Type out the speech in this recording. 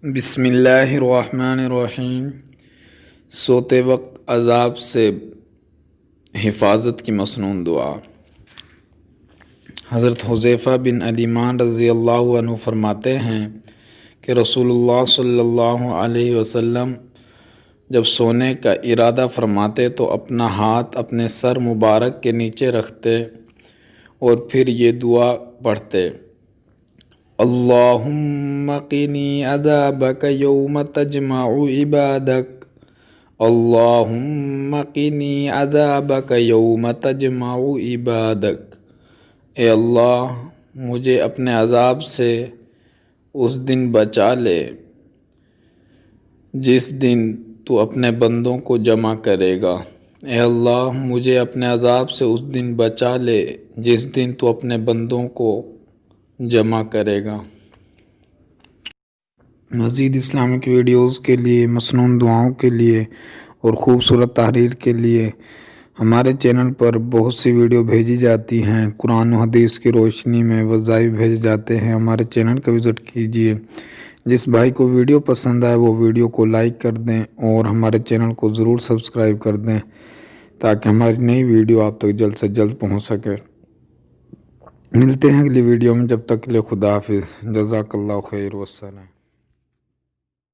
بسم اللہ الرحمن الرحیم۔ سوتے وقت عذاب سے حفاظت کی مسنون دعا۔ حضرت حذیفہ بن الیمان رضی اللہ عنہ فرماتے ہیں کہ رسول اللہ صلی اللہ علیہ وسلم جب سونے کا ارادہ فرماتے تو اپنا ہاتھ اپنے سر مبارک کے نیچے رکھتے اور پھر یہ دعا پڑھتے: اللہم قنی عذابک یوم تجمع عبادک، اللہم قنی عذابک یوم تجمع عبادک۔ اے اللہ، مجھے اپنے عذاب سے اس دن بچا لے جس دن تو اپنے بندوں کو جمع کرے گا۔ اے اللہ، مجھے اپنے عذاب سے اس دن بچا لے جس دن تو اپنے بندوں کو جمع کرے گا۔ مزید اسلامک ویڈیوز کے لیے، مسنون دعاؤں کے لیے اور خوبصورت تحریر کے لیے ہمارے چینل پر بہت سی ویڈیو بھیجی جاتی ہیں۔ قرآن و حدیث کی روشنی میں وظائف بھیجے جاتے ہیں۔ ہمارے چینل کا وزٹ کیجیے۔ جس بھائی کو ویڈیو پسند آئے وہ ویڈیو کو لائک کر دیں اور ہمارے چینل کو ضرور سبسکرائب کر دیں تاکہ ہماری نئی ویڈیو آپ تک جلد سے جلد پہنچ سکے۔ ملتے ہیں اگلی ویڈیو میں، جب تک کے لیے خدا حافظ۔ جزاک اللہ خیر، والسلام۔